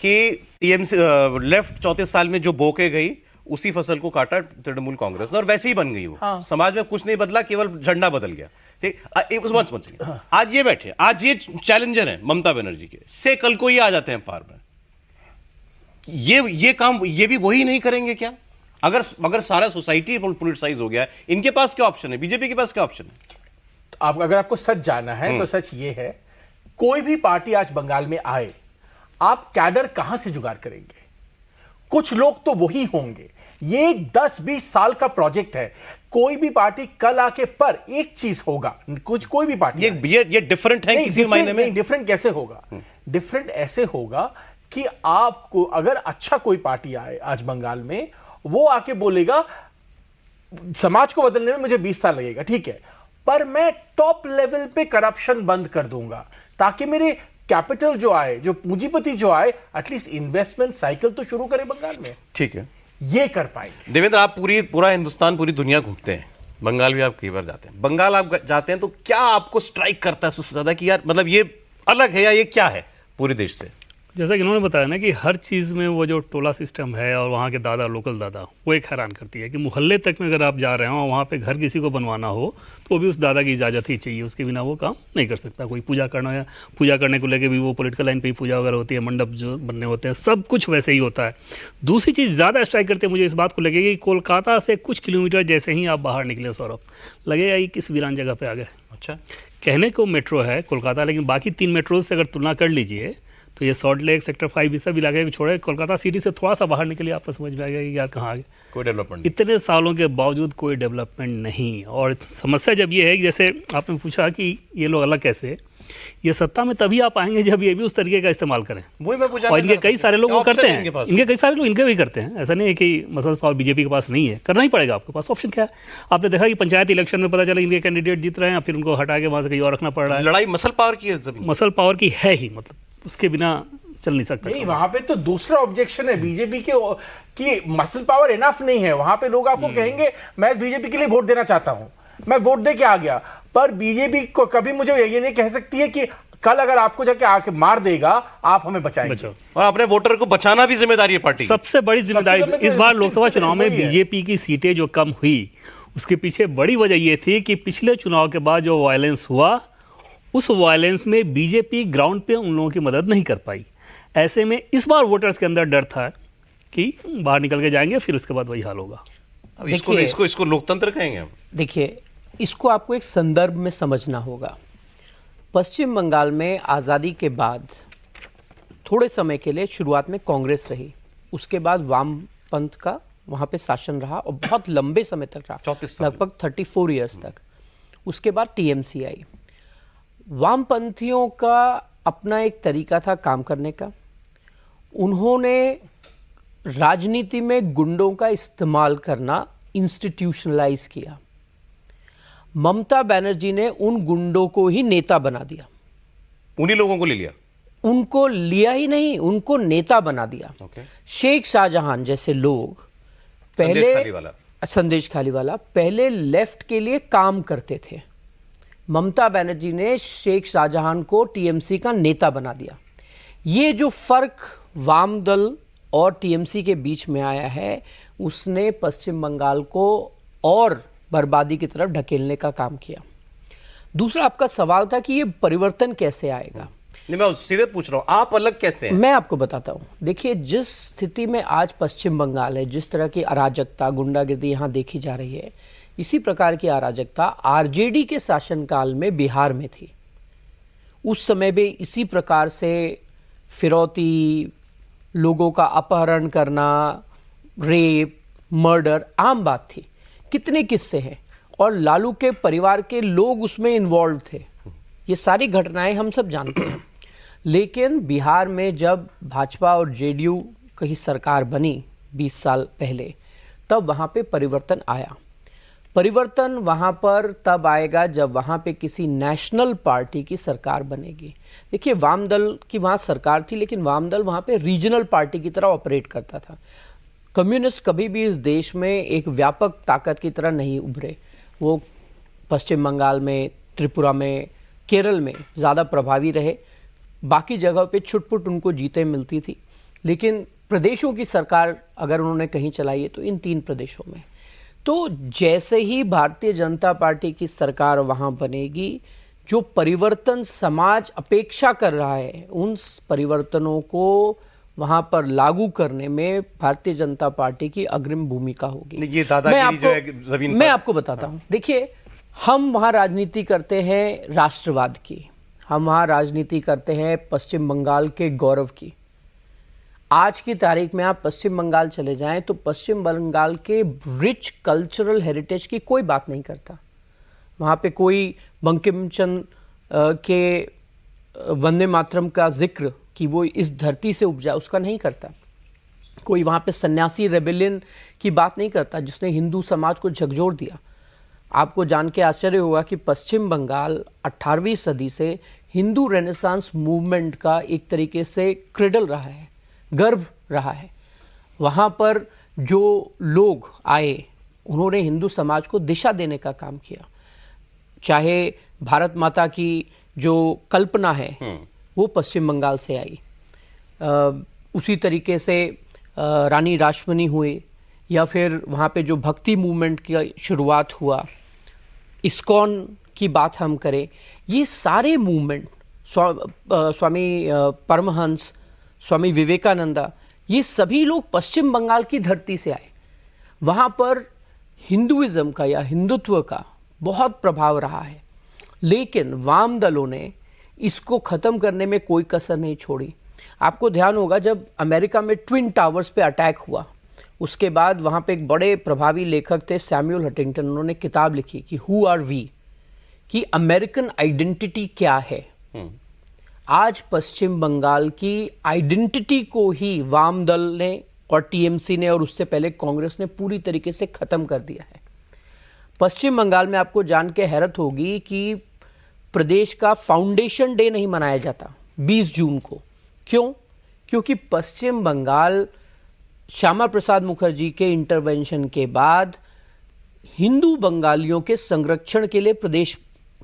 कि टीएमसी लेफ्ट 34 साल में जो बोके गई, उसी फसल को काटा तृणमूल कांग्रेस ने और वैसे ही बन गई वो। समाज में कुछ नहीं बदला, केवल झंडा बदल गया। ठीक, आज ये बैठे, आज ये चैलेंजर है ममता बनर्जी के, से कल को ये आ जाते हैं पार में, ये काम ये भी वही नहीं करेंगे क्या? अगर सारा सोसाइटी पॉलिटिसाइज हो गया, इनके पास क्या ऑप्शन है? बीजेपी के पास क्या ऑप्शन है? अगर आपको सच जानना है तो सच ये है, कोई भी पार्टी आज बंगाल में आए, आप कैडर कहां से जुगाड़ करेंगे? कुछ लोग तो वही होंगे। ये 10-20 साल का प्रोजेक्ट है। कोई भी पार्टी कल आके, पर एक चीज होगा, कोई भी पार्टी ये डिफरेंट है किसी मायने में। डिफरेंट कैसे होगा? डिफरेंट ऐसे होगा कि आपको, अगर अच्छा कोई पार्टी आए आज बंगाल में, वो आके बोलेगा समाज को बदलने में मुझे 20 साल लगेगा, ठीक है, पर मैं टॉप लेवल पे करप्शन बंद कर दूंगा, ताकि मेरे कैपिटल जो आए, जो पूंजीपति जो आए, एटलीस्ट इन्वेस्टमेंट साइकिल तो शुरू करे बंगाल में। ठीक है, ये कर पाएंगे। देवेंद्र, आप पूरा हिंदुस्तान, पूरी दुनिया घूमते हैं, बंगाल भी आप कई बार जाते हैं। बंगाल आप जाते हैं तो क्या आपको स्ट्राइक करता है सबसे ज्यादा कि यार मतलब ये अलग है, या ये क्या है पूरे देश से? जैसा कि इन्होंने बताया ना कि हर चीज़ में वो जो टोला सिस्टम है और वहाँ के दादा, लोकल दादा, वो एक हैरान करती है कि मोहल्ले तक में अगर आप जा रहे हो, वहाँ पे घर किसी को बनवाना हो तो भी उस दादा की इजाज़त ही चाहिए, उसके बिना वो काम नहीं कर सकता। कोई पूजा करना या पूजा करने को लेकर भी वो पॉलिटिकल लाइन पे ही पूजा वगैरह होती है, मंडप जो बनने होते हैं, सब कुछ वैसे ही होता है। दूसरी चीज़ ज़्यादा स्ट्राइक करते हैं मुझे इस बात को लगेगा कि कोलकाता से कुछ किलोमीटर जैसे ही आप बाहर निकले सौरभ, लगेगा कि किस वीरान जगह पर आ गए। अच्छा, कहने को मेट्रो है कोलकाता, लेकिन बाकी 3 मेट्रो से अगर तुलना कर लीजिए तो ये सॉल्ट लेक, सेक्टर 5, इस सब इलाके को छोड़े कोलकाता सिटी से थोड़ा सा बाहर निकलिए, आपको समझ में आएगा कि यार कहाँ आ गए। कोई डेवलपमेंट, इतने सालों के बावजूद कोई डेवलपमेंट नहीं। और समस्या जब ये है कि जैसे आपने पूछा कि ये लोग अलग कैसे, ये सत्ता में तभी आप आएंगे जब ये भी उस तरीके का इस्तेमाल करें। वही मैं पूछा, और इनके कई सारे लोग वो करते हैं, इनके कई सारे लोग इनके भी करते हैं। ऐसा नहीं है कि मसल पावर बीजेपी के पास नहीं है, करना ही पड़ेगा। आपके पास ऑप्शन क्या है? आपने देखा कि पंचायत इलेक्शन में पता चला इनके कैंडिडेट जीत रहे हैं, फिर उनको हटा के वहाँ से कहीं और रखना पड़ रहा है। लड़ाई मसल पावर की है, मसल पावर की है ही, मतलब उसके बिना चल नहीं सकता। नहीं, वहां पे तो दूसरा ऑब्जेक्शन है बीजेपी के कि मसल पावर इनफ नहीं है। वहां पे लोग आपको कहेंगे मैं बीजेपी के लिए वोट देना चाहता हूं, मैं वोट दे के आ गया, पर बीजेपी को कभी मुझे ये नहीं कह सकती है कि कल अगर आपको जाके आके मार देगा आप हमें बचाएंगे। और अपने वोटर को बचाना भी जिम्मेदारी है पार्टी। सबसे बड़ी जिम्मेदारी इस बार लोकसभा चुनाव में बीजेपी की सीटें जो कम हुई, उसके पीछे बड़ी वजह यह थी कि पिछले चुनाव के बाद जो वायलेंस हुआ, उस वायलेंस में बीजेपी ग्राउंड पे उन लोगों की मदद नहीं कर पाई। ऐसे में इस बार वोटर्स के अंदर डर था कि बाहर निकल के जाएंगे, फिर उसके बाद वही हाल होगा। अब इसको लोकतंत्र कहेंगे हम। देखिए, इसको आपको एक संदर्भ में समझना होगा। पश्चिम बंगाल में आज़ादी के बाद थोड़े समय के लिए शुरुआत में कांग्रेस रही, उसके बाद वामपंथ का वहाँ पे शासन रहा और बहुत लंबे समय तक रहा, 34 साल, लगभग 34 ईयर्स तक। उसके बाद टीएमसी आई। वामपंथियों का अपना एक तरीका था काम करने का। उन्होंने राजनीति में गुंडों का इस्तेमाल करना इंस्टीट्यूशनलाइज किया। ममता बनर्जी ने उन गुंडों को ही नेता बना दिया। उन्हीं लोगों को ले लिया? उनको लिया ही नहीं, उनको नेता बना दिया। शेख शाहजहां जैसे लोग पहले, संदेश खालीवाला पहले लेफ्ट के लिए काम करते थे। ममता बनर्जी ने शेख शाहजहां को टीएमसी का नेता बना दिया। ये जो फर्क वाम दल और टीएमसी के बीच में आया है, उसने पश्चिम बंगाल को और बर्बादी की तरफ ढकेलने का काम किया। दूसरा आपका सवाल था कि ये परिवर्तन कैसे आएगा। नहीं, मैं सीधे पूछ रहा हूँ, आप अलग कैसे हैं? मैं आपको बताता हूँ। देखिए, जिस स्थिति में आज पश्चिम बंगाल है, जिस तरह की अराजकता, गुंडागिर्दी यहाँ देखी जा रही है, इसी प्रकार की अराजकता आरजेडी के शासनकाल में बिहार में थी। उस समय भी इसी प्रकार से फिरौती, लोगों का अपहरण करना, रेप, मर्डर आम बात थी। कितने किस्से हैं, और लालू के परिवार के लोग उसमें इन्वॉल्व थे। ये सारी घटनाएं हम सब जानते हैं। लेकिन बिहार में जब भाजपा और जेडीयू की सरकार बनी 20 साल पहले, तब वहाँ पे परिवर्तन आया। परिवर्तन वहाँ पर तब आएगा जब वहाँ पे किसी नेशनल पार्टी की सरकार बनेगी। देखिए, वाम दल की वहाँ सरकार थी, लेकिन वाम दल वहाँ पे रीजनल पार्टी की तरह ऑपरेट करता था। कम्युनिस्ट कभी भी इस देश में एक व्यापक ताकत की तरह नहीं उभरे। वो पश्चिम बंगाल में, त्रिपुरा में, केरल में ज़्यादा प्रभावी रहे। बाकी जगह पे छुटपुट उनको जीतें मिलती थी, लेकिन प्रदेशों की सरकार अगर उन्होंने कहीं चलाई है तो इन 3 प्रदेशों में। तो जैसे ही भारतीय जनता पार्टी की सरकार वहाँ बनेगी, जो परिवर्तन समाज अपेक्षा कर रहा है, उन परिवर्तनों को वहाँ पर लागू करने में भारतीय जनता पार्टी की अग्रिम भूमिका होगी। ये दादागिरी जो है जमीन मैं पर। आपको बताता हूँ। देखिए, हम वहाँ राजनीति करते हैं राष्ट्रवाद की, हम वहाँ राजनीति करते हैं पश्चिम बंगाल के गौरव की। आज की तारीख में आप पश्चिम बंगाल चले जाएं तो पश्चिम बंगाल के रिच कल्चरल हेरिटेज की कोई बात नहीं करता। वहाँ पे कोई बंकिम चंद्र के वंदे मातरम का जिक्र कि वो इस धरती से उपजा, उसका नहीं करता। कोई वहाँ पे सन्यासी रेबेलियन की बात नहीं करता जिसने हिंदू समाज को झकझोर दिया। आपको जान के आश्चर्य होगा कि पश्चिम बंगाल 18वीं सदी से हिंदू रेनेसांस मूवमेंट का एक तरीके से क्रेडल रहा है, गर्व रहा है। वहाँ पर जो लोग आए, उन्होंने हिंदू समाज को दिशा देने का काम किया। चाहे भारत माता की जो कल्पना है वो पश्चिम बंगाल से आई। उसी तरीके से रानी रासमणी हुए, या फिर वहाँ पे जो भक्ति मूवमेंट की शुरुआत हुआ, इस्कॉन की बात हम करें, ये सारे मूवमेंट, स्वामी परमहंस, स्वामी विवेकानंदा, ये सभी लोग पश्चिम बंगाल की धरती से आए। वहाँ पर हिंदुइज्म का या हिंदुत्व का बहुत प्रभाव रहा है, लेकिन वाम दलों ने इसको ख़त्म करने में कोई कसर नहीं छोड़ी। आपको ध्यान होगा जब अमेरिका में ट्विन टावर्स पे अटैक हुआ, उसके बाद वहाँ पे एक बड़े प्रभावी लेखक थे सैमुअल हंटिंगटन, उन्होंने किताब लिखी कि हु आर वी, कि अमेरिकन आइडेंटिटी क्या है। आज पश्चिम बंगाल की आइडेंटिटी को ही वाम दल ने और टीएमसी ने और उससे पहले कांग्रेस ने पूरी तरीके से ख़त्म कर दिया है। पश्चिम बंगाल में आपको जान के हैरत होगी कि प्रदेश का फाउंडेशन डे नहीं मनाया जाता 20 जून को। क्यों? क्योंकि पश्चिम बंगाल श्यामा प्रसाद मुखर्जी के इंटरवेंशन के बाद हिंदू बंगालियों के संरक्षण के लिए प्रदेश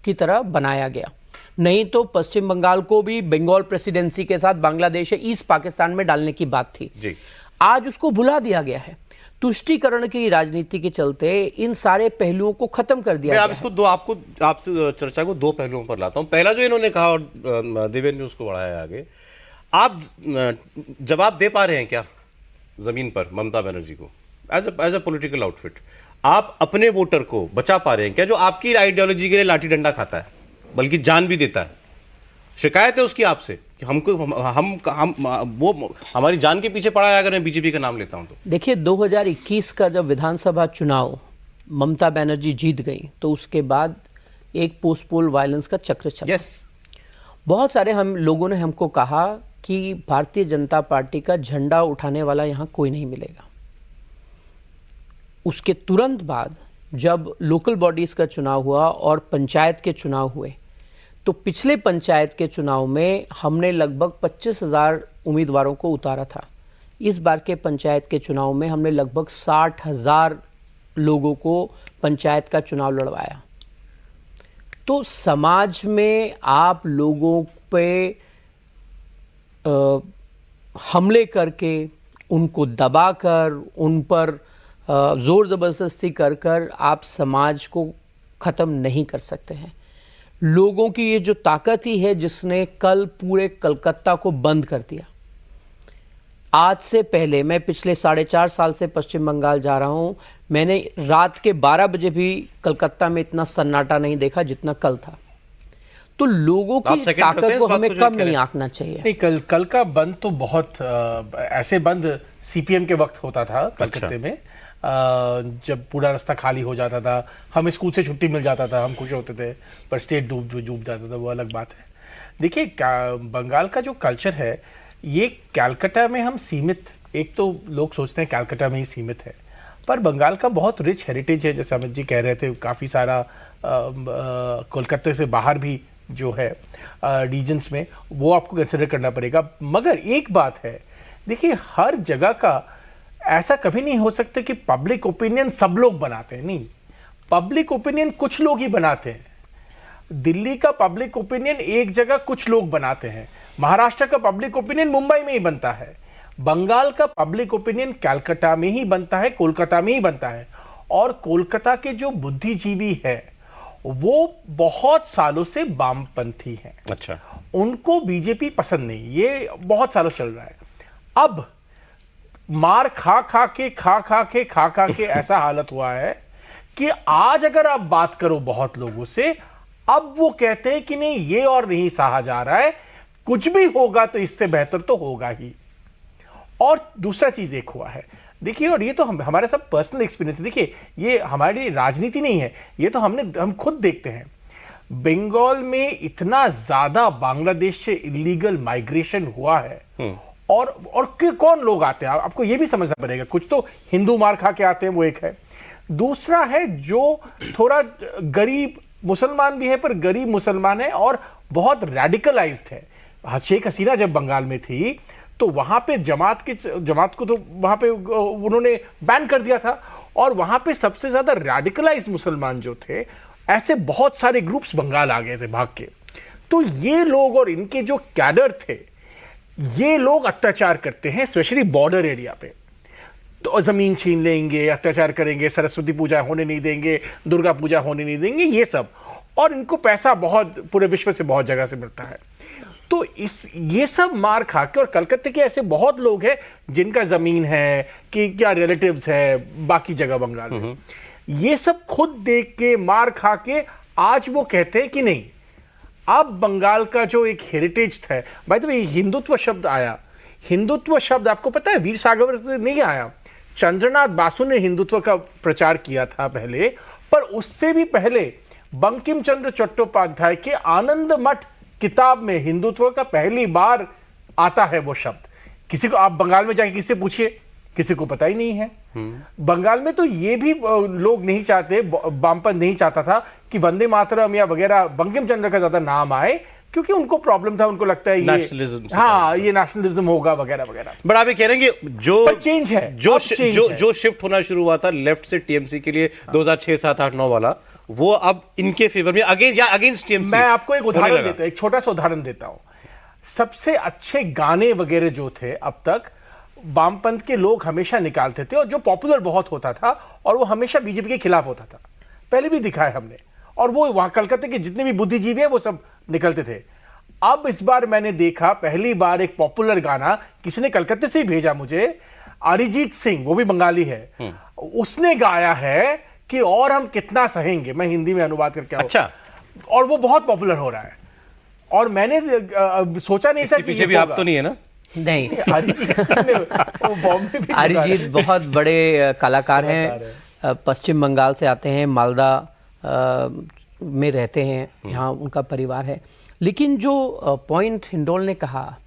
की तरह बनाया गया। नहीं तो पश्चिम बंगाल को भी बंगाल प्रेसिडेंसी के साथ बांग्लादेश ईस्ट पाकिस्तान में डालने की बात थी जी। आज उसको भुला दिया गया है। तुष्टीकरण की राजनीति के चलते इन सारे पहलुओं को खत्म कर दिया मैं गया इसको आपसे चर्चा को 2 पहलुओं पर लाता हूं। पहला जो इन्होंने कहा, और दिव्य न्यूज को बढ़ाया आगे, आप जवाब दे पा रहे हैं क्या जमीन पर ममता बनर्जी को एज अ पॉलिटिकल आउटफिट? आप अपने वोटर को बचा पा रहे हैं क्या, जो आपकी आइडियोलॉजी के लिए लाठी डंडा खाता है, बल्कि जान भी देता है? शिकायत है उसकी आपसे कि हमको हम वो हमारी जान के पीछे पड़ा है अगर मैं बीजेपी का नाम लेता हूं तो। देखिए, 2021 का जब विधानसभा चुनाव ममता बनर्जी जीत गई तो उसके बाद एक पोस्ट पोल वायलेंस का चक्र चला। बहुत सारे हम लोगों ने हमको कहा कि भारतीय जनता पार्टी का झंडा उठाने वाला यहाँ कोई नहीं मिलेगा। उसके तुरंत बाद जब लोकल बॉडीज का चुनाव हुआ और पंचायत के चुनाव हुए, तो पिछले पंचायत के चुनाव में हमने लगभग 25,000 उम्मीदवारों को उतारा था। इस बार के पंचायत के चुनाव में हमने लगभग 60,000 लोगों को पंचायत का चुनाव लड़वाया। तो समाज में आप लोगों पे हमले करके, उनको दबाकर, उन पर जोर ज़बरदस्ती कर आप समाज को ख़त्म नहीं कर सकते हैं। लोगों की ये जो ताकत ही है जिसने कल पूरे कलकत्ता को बंद कर दिया। आज से पहले मैं पिछले 4.5 साल से पश्चिम बंगाल जा रहा हूं, मैंने रात के 12 बजे भी कलकत्ता में इतना सन्नाटा नहीं देखा जितना कल था। तो लोगों आप की second करते हैं ताकत इस को बात हमें को जो कम कह नहीं रहे हैं? आंकना चाहिए। नहीं, कल का बंद तो बहुत ऐसे बंद सीपीएम के वक्त होता था कलकत्ते में, जब पूरा रास्ता खाली हो जाता था, हमें स्कूल से छुट्टी मिल जाता था, हम खुश होते थे, पर स्टेट डूब जाता था, वो अलग बात है। देखिए बंगाल का जो कल्चर है ये कलकत्ता में हम सीमित, एक तो लोग सोचते हैं कलकत्ता में ही सीमित है, पर बंगाल का बहुत रिच हेरिटेज है। जैसे अमित जी कह रहे थे, काफ़ी सारा कोलकाता से बाहर भी जो है रीजन्स में, वो आपको कंसिडर करना पड़ेगा। मगर एक बात है, देखिए हर जगह का ऐसा कभी नहीं हो सकता कि पब्लिक ओपिनियन सब लोग बनाते हैं। नहीं, पब्लिक ओपिनियन कुछ लोग ही बनाते हैं। दिल्ली का पब्लिक ओपिनियन एक जगह कुछ लोग बनाते हैं, महाराष्ट्र का पब्लिक ओपिनियन मुंबई में ही बनता है, बंगाल का पब्लिक ओपिनियन कलकत्ता में ही बनता है, कोलकाता में ही बनता है। और कोलकाता के जो बुद्धिजीवी है वो बहुत सालों से वामपंथी हैं। अच्छा, उनको बीजेपी पसंद नहीं, ये बहुत सालों चल रहा है। अब मार खा खा के ऐसा हालत हुआ है कि आज अगर आप बात करो बहुत लोगों से, अब वो कहते हैं कि नहीं ये और नहीं सहा जा रहा है, कुछ भी होगा तो इससे बेहतर तो होगा ही। और दूसरा चीज एक हुआ है, देखिए, और ये तो हमारे सब पर्सनल एक्सपीरियंस है। देखिए ये हमारे लिए राजनीति नहीं है, ये तो हम खुद देखते हैं। बंगाल में इतना ज्यादा बांग्लादेश से इलीगल माइग्रेशन हुआ है, और कौन लोग आते हैं आपको ये भी समझना पड़ेगा। कुछ तो हिंदू मार खा के आते हैं, वो एक है। दूसरा है जो थोड़ा गरीब मुसलमान भी है, पर गरीब मुसलमान है और बहुत रेडिकलाइज्ड है। शेख हसीना जब बंगाल में थी तो वहां पे जमात को तो वहां पे उन्होंने बैन कर दिया था, और वहां पे सबसे ज्यादा रेडिकलाइज्ड मुसलमान जो थे, ऐसे बहुत सारे ग्रुप्स बंगाल आ गए थे भाग के। तो ये लोग और इनके जो कैडर थे, ये लोग अत्याचार करते हैं, स्पेशली बॉर्डर एरिया पे। तो जमीन छीन लेंगे, अत्याचार करेंगे, सरस्वती पूजा होने नहीं देंगे, दुर्गा पूजा होने नहीं देंगे, ये सब। और इनको पैसा बहुत पूरे विश्व से बहुत जगह से मिलता है। तो ये सब मार खा के, और कलकत्ते के ऐसे बहुत लोग हैं जिनका जमीन है कि क्या रिलेटिव्स है बाकी जगह बंगाल में, ये सब खुद देख के मार खा के आज वो कहते हैं कि नहीं, अब बंगाल का जो एक हेरिटेज था, भाई तो हिंदुत्व शब्द आया, हिंदुत्व शब्द आपको पता है वीर सावरकर नहीं आया, चंद्रनाथ बासु ने हिंदुत्व का प्रचार किया था पहले, पर उससे भी पहले बंकिम चंद्र चट्टोपाध्याय के आनंद मठ किताब में हिंदुत्व का पहली बार आता है वो शब्द। किसी को आप बंगाल में जाके किससे पूछिए, किसी को पता ही नहीं है। बंगाल में तो ये भी लोग नहीं चाहते, वामपंथ नहीं चाहता था कि वंदे मातरम या वगैरह बंकिम चंद्र का ज्यादा नाम आए, क्योंकि उनको प्रॉब्लम था, उनको लगता है नेशनलिज्म, हाँ ये नेशनलिज्म होगा वगैरह वगैरह। बट आप ये कह रहे हैं कि जो चेंज है, जो शिफ्ट होना शुरू हुआ था लेफ्ट से टीएमसी के लिए 2006, 7, 8, 9 वाला, वो अब इनके फेवर में अगेंस्ट टीएमसी। मैं आपको एक उदाहरण देता हूं, एक छोटा सा उदाहरण देता हूं। सबसे अच्छे गाने वगैरह जो थे अब तक वामपंथ के लोग हमेशा निकालते थे, और जो पॉपुलर बहुत होता था, और वो हमेशा बीजेपी के खिलाफ होता था, पहले भी दिखाया हमने, और वो वहां कलकत्ते के जितने भी बुद्धिजीवी है वो सब निकलते थे। अब इस बार मैंने देखा पहली बार एक पॉपुलर गाना, किसी ने कलकत्ते से ही भेजा मुझे, अरिजीत सिंह, वो भी बंगाली है, उसने गाया है कि और हम कितना सहेंगे, मैं हिंदी में अनुवाद करके आऊं। अच्छा, और वो बहुत पॉपुलर हो रहा है, और मैंने सोचा नहीं था कि पीछे भी आप तो नहीं है ना? नहीं, अरिजीत सिंह ने वो बॉम्बे भी अरिजीत बहुत बड़े कलाकार हैं, पश्चिम बंगाल से आते हैं, मालदा में रहते हैं, यहाँ उनका परिवार है। लेकिन जो पॉइंट हिंडोल ने कहा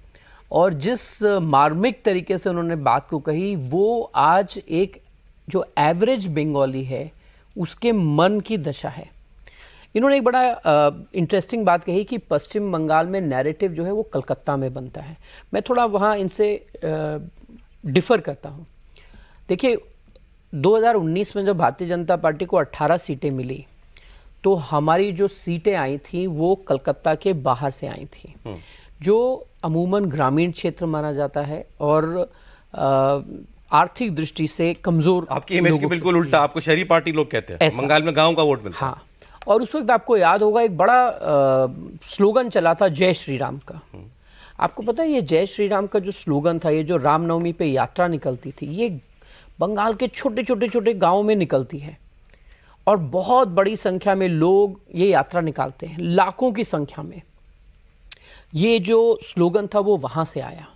और जिस मार्मिक तरीके से उन्होंने बात को कही, वो आज एक जो एवरेज बंगाली है उसके मन की दशा है। इन्होंने एक बड़ा इंटरेस्टिंग बात कही कि पश्चिम बंगाल में नैरेटिव जो है वो कलकत्ता में बनता है। मैं थोड़ा वहाँ इनसे डिफ़र करता हूँ। देखिए 2019 में जब भारतीय जनता पार्टी को 18 सीटें मिली, तो हमारी जो सीटें आई थी वो कलकत्ता के बाहर से आई थी, जो अमूमन ग्रामीण क्षेत्र माना जाता है और आर्थिक दृष्टि से कमजोर। आपकी इमेज के बिल्कुल उल्टा, आपको शहरी पार्टी लोग कहते हैं, बंगाल में गांव का वोट मिलता है। हाँ, और उस वक्त आपको याद होगा एक बड़ा स्लोगन चला था जय श्री राम का। आपको पता है ये जय श्री राम का जो स्लोगन था, ये जो रामनवमी पे यात्रा निकलती थी, ये बंगाल के छोटे छोटे छोटे गांवों में निकलती है और बहुत बड़ी संख्या में लोग ये यात्रा निकालते हैं, लाखों की संख्या में। ये जो स्लोगन था वो वहाँ से आया।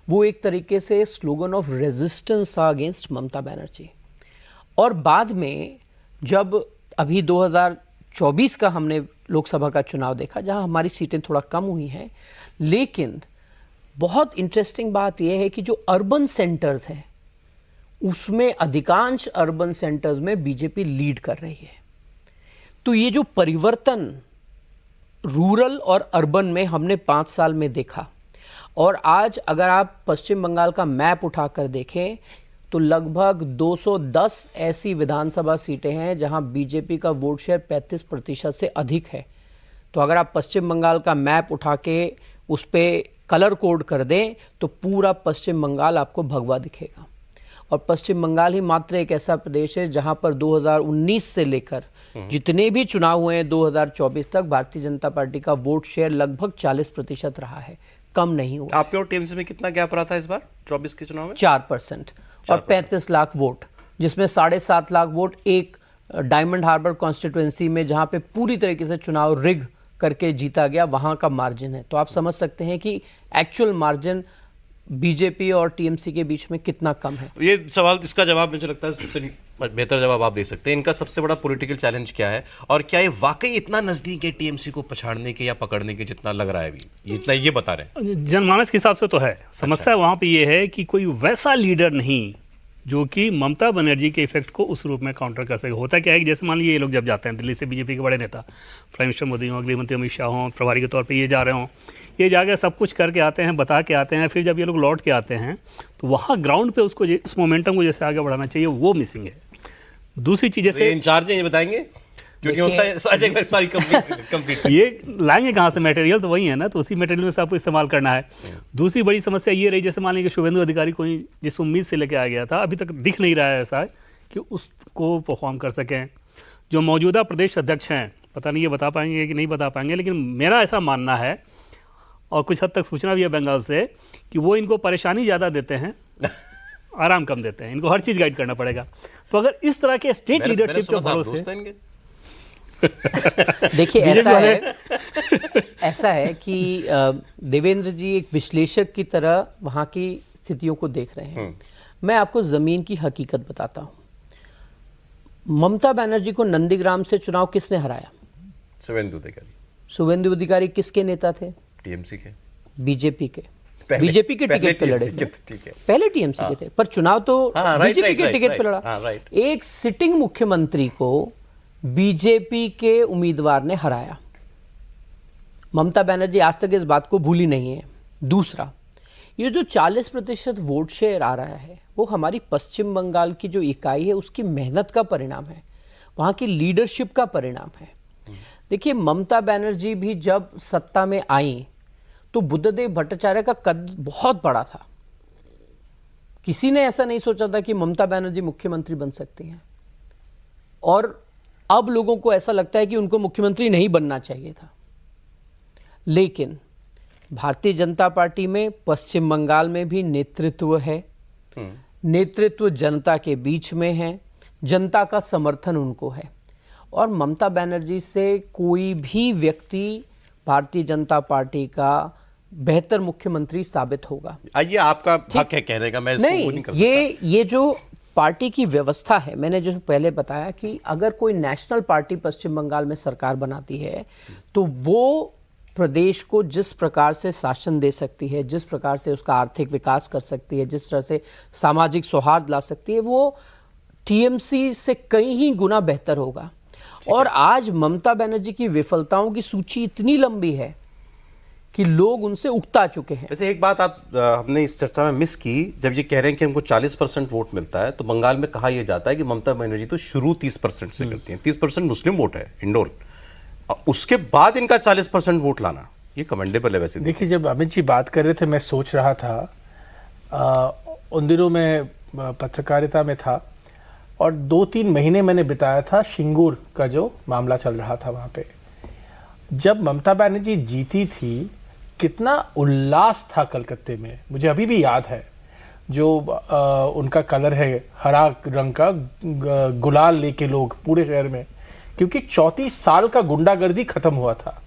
वो एक तरीके से स्लोगन ऑफ रेजिस्टेंस था अगेंस्ट ममता बनर्जी। और बाद में जब अभी 2024 का हमने लोकसभा का चुनाव देखा, जहाँ हमारी सीटें थोड़ा कम हुई हैं, लेकिन बहुत इंटरेस्टिंग बात यह है कि जो अर्बन सेंटर्स हैं उसमें अधिकांश अर्बन सेंटर्स में बीजेपी लीड कर रही है। तो ये जो परिवर्तन रूरल और अर्बन में हमने 5 साल में देखा, और आज अगर आप पश्चिम बंगाल का मैप उठाकर देखें तो लगभग 210 ऐसी विधानसभा सीटें हैं जहां बीजेपी का वोट शेयर 35% से अधिक है। तो अगर आप पश्चिम बंगाल का मैप उठा के उस पर कलर कोड कर दें तो पूरा पश्चिम बंगाल आपको भगवा दिखेगा। और पश्चिम बंगाल ही मात्र एक ऐसा प्रदेश है जहां पर 2019 से लेकर जितने भी चुनाव हुए हैं 2024 तक भारतीय जनता पार्टी का वोट शेयर लगभग 40% रहा है, कम नहीं हुआ। आपके और टीएमसी में कितना गैप रहा था इस बार 24 के चुनाव में? 4% और 35 लाख वोट, जिसमें 7.5 लाख वोट एक डायमंड हार्बर कॉन्स्टिट्यूएंसी में जहां पे पूरी तरीके से चुनाव रिग करके जीता गया, वहां का मार्जिन है। तो आप समझ सकते हैं कि एक्चुअल मार्जिन बीजेपी और टीएमसी के बीच में कितना कम है। ये सवाल, इसका जवाब मुझे लगता है सबसे बेहतर जवाब आप दे सकते हैं। इनका सबसे बड़ा पॉलिटिकल चैलेंज क्या है, और क्या ये वाकई इतना नजदीक है टीएमसी को पछाड़ने के या पकड़ने के जितना लग रहा है अभी? इतना ये बता रहे हैं जनमानस के हिसाब से तो है। समस्या वहाँ पे ये है कि कोई वैसा लीडर नहीं जो कि ममता बनर्जी के इफेक्ट को उस रूप में काउंटर कर सके। होता क्या है कि जैसे मान लीजिए ये लोग जब जाते हैं दिल्ली से, बीजेपी के बड़े नेता प्राइम मिनिस्टर मोदी हों, गृह मंत्री अमित शाह हों, प्रभारी के तौर पे ये जा रहे हों, ये जाके सब कुछ करके आते हैं, बता के आते हैं, फिर जब ये लोग लौट के आते हैं तो वहाँ ग्राउंड पे उसको इस मोमेंटम को जैसे आगे बढ़ाना चाहिए वो मिसिंग है। दूसरी चीज़ जैसे इंचार्ज है, ये बताएंगे क्योंकि होता है सॉरी कंप्लीट ये लाएंगे कहाँ से मटेरियल, तो वही है ना, तो उसी मटेरियल में से आपको इस्तेमाल करना है। दूसरी बड़ी समस्या ये रही, जैसे मान लीजिए शुभेंदु अधिकारी को जिस उम्मीद से लेके आ गया था, अभी तक दिख नहीं रहा है ऐसा कि उसको परफॉर्म कर सकें। जो मौजूदा प्रदेश अध्यक्ष हैं, पता नहीं ये बता पाएंगे कि नहीं बता पाएंगे, लेकिन मेरा ऐसा मानना है और कुछ हद तक सूचना भी है बंगाल से कि वो इनको परेशानी ज़्यादा देते हैं, आराम कम देते हैं, इनको हर चीज़ गाइड करना पड़ेगा। तो अगर इस तरह के स्टेट लीडरशिप के भरोसे देखिए ऐसा है कि देवेंद्र जी एक विश्लेषक की तरह वहाँ की स्थितियों को देख रहे हैं। मैं आपको जमीन की हकीकत बताता हूँ। ममता बनर्जी को नंदीग्राम से चुनाव किसने हराया? शुभेंदु अधिकारी किसके नेता थे? टीएमसी के, बीजेपी के। बीजेपी के टिकट पे लड़े थे, पहले टीएमसी के थे, पर चुनाव तो बीजेपी के टिकट पे लड़ा। एक सिटिंग मुख्यमंत्री को बीजेपी के उम्मीदवार ने हराया। ममता बनर्जी आज तक इस बात को भूली नहीं है। दूसरा, ये जो 40% वोट शेयर आ रहा है वो हमारी पश्चिम बंगाल की जो इकाई है उसकी मेहनत का परिणाम है, वहाँ की लीडरशिप का परिणाम है। देखिए, ममता बनर्जी भी जब सत्ता में आई तो बुद्धदेव भट्टाचार्य का कद बहुत बड़ा था। किसी ने ऐसा नहीं सोचा था कि ममता बनर्जी मुख्यमंत्री बन सकती हैं, और अब लोगों को ऐसा लगता है कि उनको मुख्यमंत्री नहीं बनना चाहिए था। लेकिन भारतीय जनता पार्टी में पश्चिम बंगाल में भी नेतृत्व है, नेतृत्व जनता के बीच में है, जनता का समर्थन उनको है, और ममता बनर्जी से कोई भी व्यक्ति भारतीय जनता पार्टी का बेहतर मुख्यमंत्री साबित होगा। आइए, आपका हक है कहने का, मैं इसको नहीं कर सकता। ये जो पार्टी की व्यवस्था है, मैंने जो पहले बताया कि अगर कोई नेशनल पार्टी पश्चिम बंगाल में सरकार बनाती है तो वो प्रदेश को जिस प्रकार से शासन दे सकती है, जिस प्रकार से उसका आर्थिक विकास कर सकती है, जिस तरह से सामाजिक सौहार्द ला सकती है, वो टीएमसी से कई ही गुना बेहतर होगा। और आज ममता बनर्जी की विफलताओं की सूची इतनी लंबी है कि लोग उनसे उकता चुके हैं। वैसे एक बात हमने इस चर्चा में मिस की, जब ये कह रहे हैं कि हमको 40% वोट मिलता है, तो बंगाल में कहा यह जाता है कि ममता बनर्जी तो शुरू 30% से करती हैं। 30% मुस्लिम वोट है, इंडोर, उसके बाद इनका 40% वोट लाना, ये कमेंडेबल है। वैसे देखिए, जब अमित जी बात कर रहे थे, मैं सोच रहा था, उन दिनों में पत्रकारिता में था, और 2-3 महीने मैंने बिताया था शिंगूर का जो मामला चल रहा था वहाँ पे। जब ममता बनर्जी जीती थी, कितना उल्लास था कलकत्ते में, मुझे अभी भी याद है। जो उनका कलर है हरा रंग का, गुलाल लेके लोग पूरे शहर में, क्योंकि 34 साल का गुंडागर्दी खत्म हुआ था।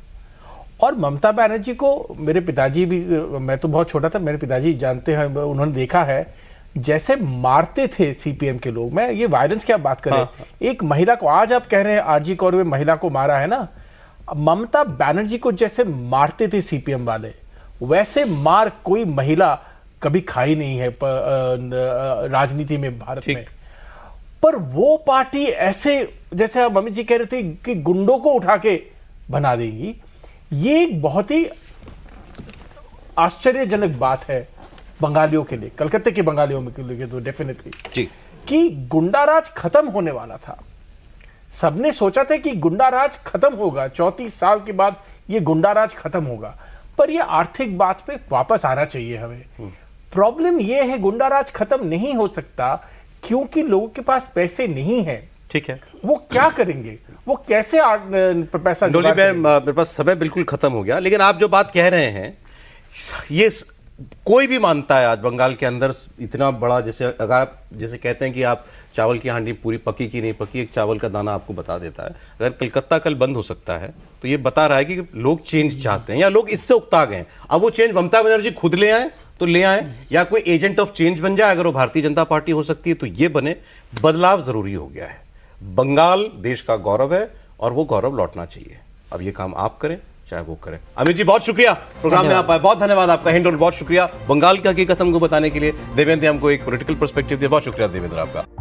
और ममता बनर्जी को मेरे पिताजी भी, मैं तो बहुत छोटा था, मेरे पिताजी जानते हैं, उन्होंने देखा है जैसे मारते थे सीपीएम के लोग। मैं ये वायलेंस की आप बात करें, एक महिला को, आज आप कह रहे हैं आरजी कौर में महिला को मारा है ना, ममता बनर्जी को जैसे मारते थे सीपीएम वाले, वैसे मार कोई महिला कभी खाई नहीं है राजनीति में भारत में। पर वो पार्टी ऐसे, जैसे आप अमित जी कह रहे थे कि गुंडों को उठा के बना देगी, ये एक बहुत ही आश्चर्यजनक बात है बंगालियों के लिए, कलकत्ते के बंगालियों के लिए तो डेफिनेटली, कि गुंडाराज खत्म होने वाला था। सबने सोचा था कि गुंडाराज खत्म होगा, 34 साल के बाद ये गुंडाराज खत्म होगा, पर ये आर्थिक बात पे वापस आना चाहिए हमें। प्रॉब्लम ये है, गुंडाराज खत्म नहीं हो सकता क्योंकि लोगों के पास पैसे नहीं है। ठीक है, वो क्या करेंगे, वो कैसे पैसा डोली में मेरे पास समय बिल्कुल खत्म हो गया, लेकिन आप जो बात कह रहे हैं, ये कोई भी मानता है आज बंगाल के अंदर इतना बड़ा, जैसे अगर आप जैसे कहते हैं कि आप चावल की हांडी पूरी पकी की नहीं पकी, एक चावल का दाना आपको बता देता है। अगर कलकत्ता कल बंद हो सकता है तो ये बता रहा है कि लोग चेंज चाहते हैं या लोग इससे उकता गए हैं। अब वो चेंज ममता बनर्जी खुद ले आए तो ले आए, या कोई एजेंट ऑफ चेंज बन जाए, अगर वो भारतीय जनता पार्टी हो सकती है तो ये बने। बदलाव जरूरी हो गया है। बंगाल देश का गौरव है और वो गौरव लौटना चाहिए। अब ये काम आप करें चाहे वो करें। अमित जी बहुत शुक्रिया प्रोग्राम में आप आए, बहुत धन्यवाद आपका। हिंड बहुत शुक्रिया बंगाल की हकीकत हमको बताने के लिए। देवेंद्र हमको एक पॉलिटिकल पर्सपेक्टिव दिया, बहुत शुक्रिया देवेंद्र आपका।